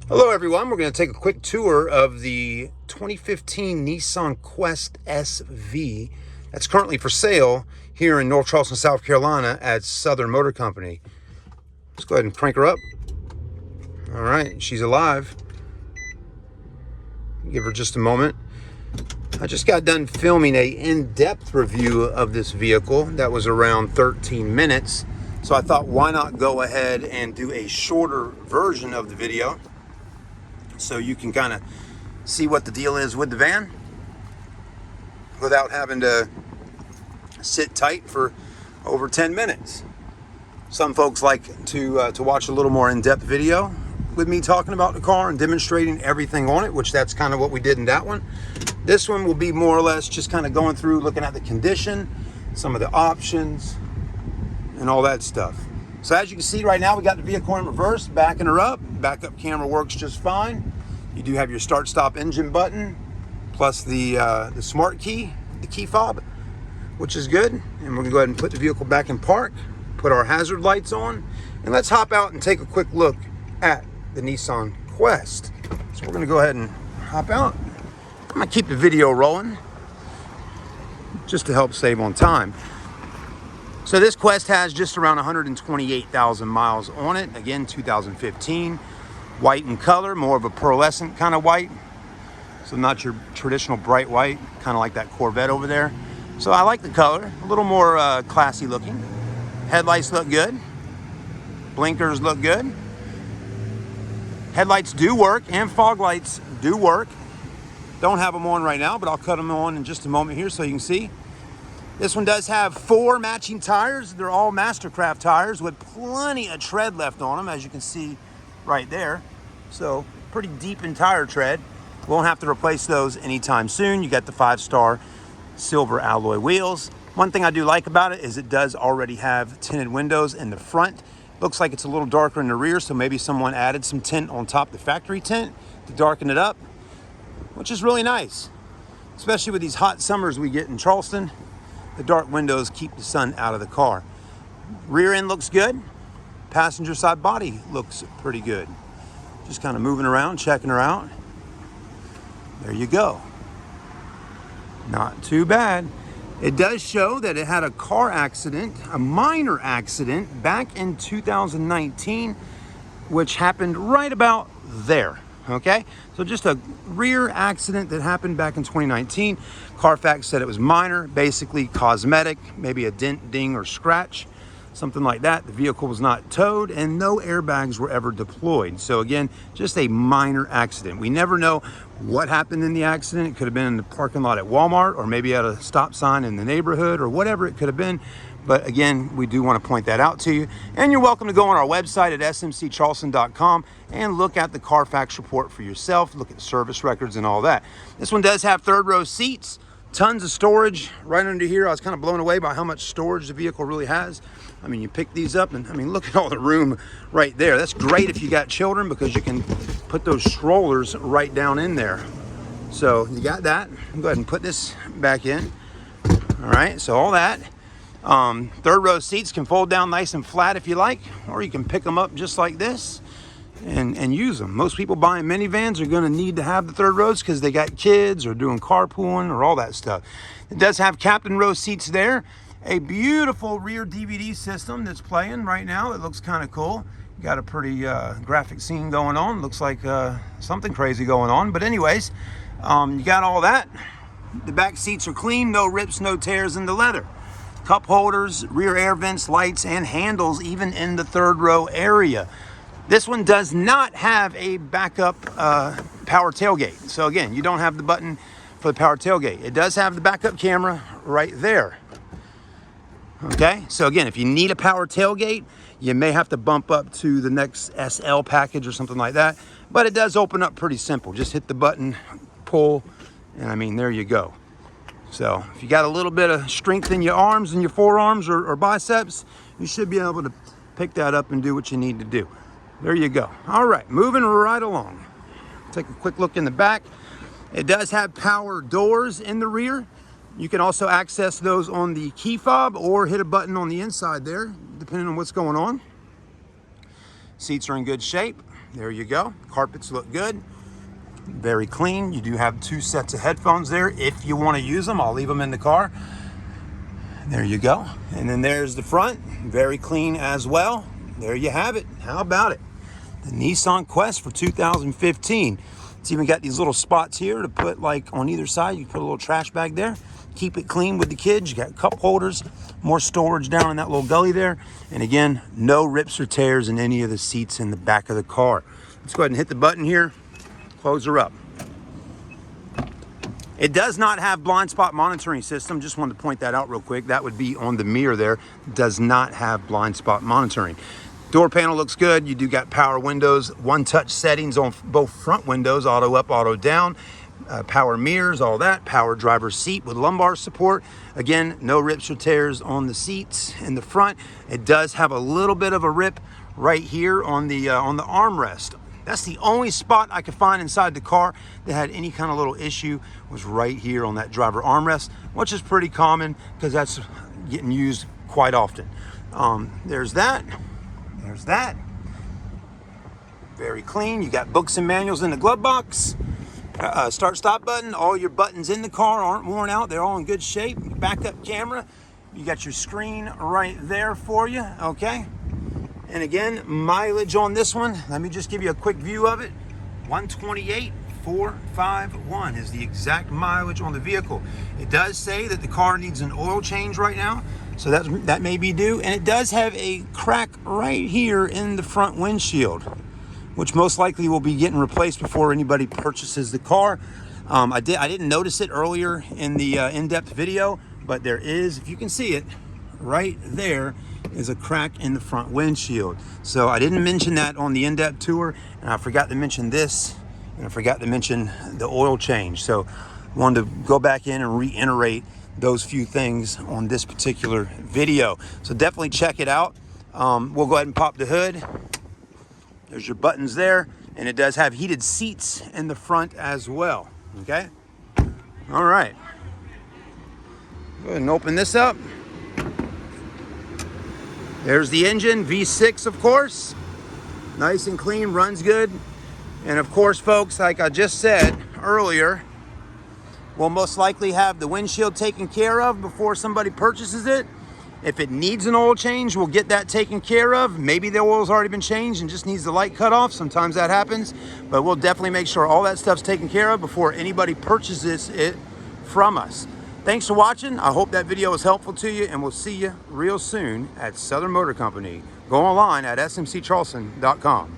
Hello everyone, we're going to take a quick tour of the 2015 Nissan Quest SV that's currently for sale here in North Charleston, South Carolina at Southern Motor Company. Let's go ahead and crank her up. All right, she's alive. Give her just a moment. I just got done filming a in-depth review of this vehicle that was around 13 minutes. So I thought, why not go ahead and do a shorter version of the video so you can kind of see what the deal is with the van without having to sit tight for over 10 minutes. Some folks like to watch a little more in-depth video with me talking about the car and demonstrating everything on it, which that's kind of what we did in that one. This one will be more or less just kind of going through, looking at the condition, some of the options, and all that stuff. So as you can see right now, we got the vehicle in reverse, backing her up. Backup camera works just fine. You do have your start-stop engine button, plus the smart key, the key fob, which is good. And we're gonna go ahead and put the vehicle back in park, put our hazard lights on, and let's hop out and take a quick look at the Nissan Quest. So we're gonna go ahead and hop out. I'm gonna keep the video rolling just to help save on time. So this Quest has just around 128,000 miles on it. Again, 2015. White in color, more of a pearlescent kind of white. So not your traditional bright white, kind of like that Corvette over there. So I like the color, a little more classy looking. Headlights look good. Blinkers look good. Headlights do work and fog lights do work. Don't have them on right now, but I'll cut them on in just a moment here so you can see. This one does have 4 matching tires. They're all Mastercraft tires with plenty of tread left on them, as you can see right there. So pretty deep in tire tread. Won't have to replace those anytime soon. You got the 5-star silver alloy wheels. One thing I do like about it is it does already have tinted windows in the front. Looks like it's a little darker in the rear, so maybe someone added some tint on top of the factory tint to darken it up, which is really nice, especially with these hot summers we get in Charleston. The dark windows keep the sun out of the car. Rear end looks good. Passenger side body looks pretty good. Just kind of moving around, checking her out. There you go. Not too bad. It does show that it had a car accident, a minor accident, back in 2019, which happened right about there. Okay, so just a rear accident that happened back in 2019. Carfax said it was minor, basically cosmetic, maybe a dent, ding, or scratch, something like that. The vehicle was not towed and no airbags were ever deployed. So again, just a minor accident. We never know what happened in the accident. It could have been in the parking lot at Walmart, or maybe at a stop sign in the neighborhood, or whatever it could have been. But again, we do want to point that out to you. And you're welcome to go on our website at smccharleston.com and look at the Carfax report for yourself, look at service records and all that. This one does have 3rd row seats, tons of storage right under here. I was kind of blown away by how much storage the vehicle really has. I mean, you pick these up and I mean, look at all the room right there. That's great if you got children, because you can put those strollers right down in there. So you got that. Go ahead and put this back in. All right, so all that. 3rd row seats can fold down nice and flat if you like, or you can pick them up just like this and use them. Most people buying minivans are going to need to have the 3rd rows because they got kids or doing carpooling or all that stuff. It does have captain row seats there. A beautiful rear DVD system that's playing right now. It looks kind of cool. Got a pretty graphic scene going on. Looks like something crazy going on. But anyways, you got all that. The back seats are clean, no rips, no tears in the leather. Cup holders, rear air vents, lights, and handles even in the 3rd row area. This one does not have a backup power tailgate. So again, you don't have the button for the power tailgate. It does have the backup camera right there. Okay, so again, if you need a power tailgate, you may have to bump up to the next SL package or something like that. But it does open up pretty simple. Just hit the button, pull, and I mean, there you go. So if you got a little bit of strength in your arms and your forearms or biceps, you should be able to pick that up and do what you need to do. There you go. All right, moving right along. Take a quick look in the back. It does have power doors in the rear. You can also access those on the key fob or hit a button on the inside there, depending on what's going on. Seats are in good shape. There you go. Carpets look good. Very clean. You do have 2 sets of headphones there if you want to use them. I'll leave them in the car. There you go. And then there's the front. Very clean as well. There you have it. How about it? The Nissan Quest for 2015. It's even got these little spots here to put, like, on either side. You put a little trash bag there. Keep it clean with the kids. You got cup holders, more storage down in that little gully there. And again, no rips or tears in any of the seats in the back of the car. Let's go ahead and hit the button here. Close her up. It does not have blind spot monitoring system. Just wanted to point that out real quick. That would be on the mirror there. Does not have blind spot monitoring. Door panel looks good. You do got power windows, one-touch settings on both front windows, auto up, auto down, power mirrors, all that. Power driver's seat with lumbar support. Again, no rips or tears on the seats in the front. It does have a little bit of a rip right here on the armrest. That's the only spot I could find inside the car that had any kind of little issue, was right here on that driver armrest, which is pretty common because that's getting used quite often. There's that. There's that. Very clean. You got books and manuals in the glove box. Start stop button. All your buttons in the car aren't worn out. They're all in good shape. Backup camera. You got your screen right there for you. Okay. And again, mileage on this one, let me just give you a quick view of it. 128,451 is the exact mileage on the vehicle. It does say that the car needs an oil change right now, so that may be due. And it does have a crack right here in the front windshield, which most likely will be getting replaced before anybody purchases the car. I didn't notice it earlier in the in-depth video, but there is, if you can see it, right there is a crack in the front windshield. So I didn't mention that on the in-depth tour, and I forgot to mention this, and I forgot to mention the oil change. So I wanted to go back in and reiterate those few things on this particular video. So definitely check it out. We'll go ahead and pop the hood. There's your buttons there, and it does have heated seats in the front as well. Okay. All right. Go ahead and open this up. There's the engine, V6 of course. Nice and clean, runs good. And of course, folks, like I just said earlier, we'll most likely have the windshield taken care of before somebody purchases it. If it needs an oil change, we'll get that taken care of. Maybe the oil's already been changed and just needs the light cut off. Sometimes that happens, but we'll definitely make sure all that stuff's taken care of before anybody purchases it from us. Thanks for watching. I hope that video was helpful to you, and we'll see you real soon at Southern Motor Company. Go online at smccharleston.com.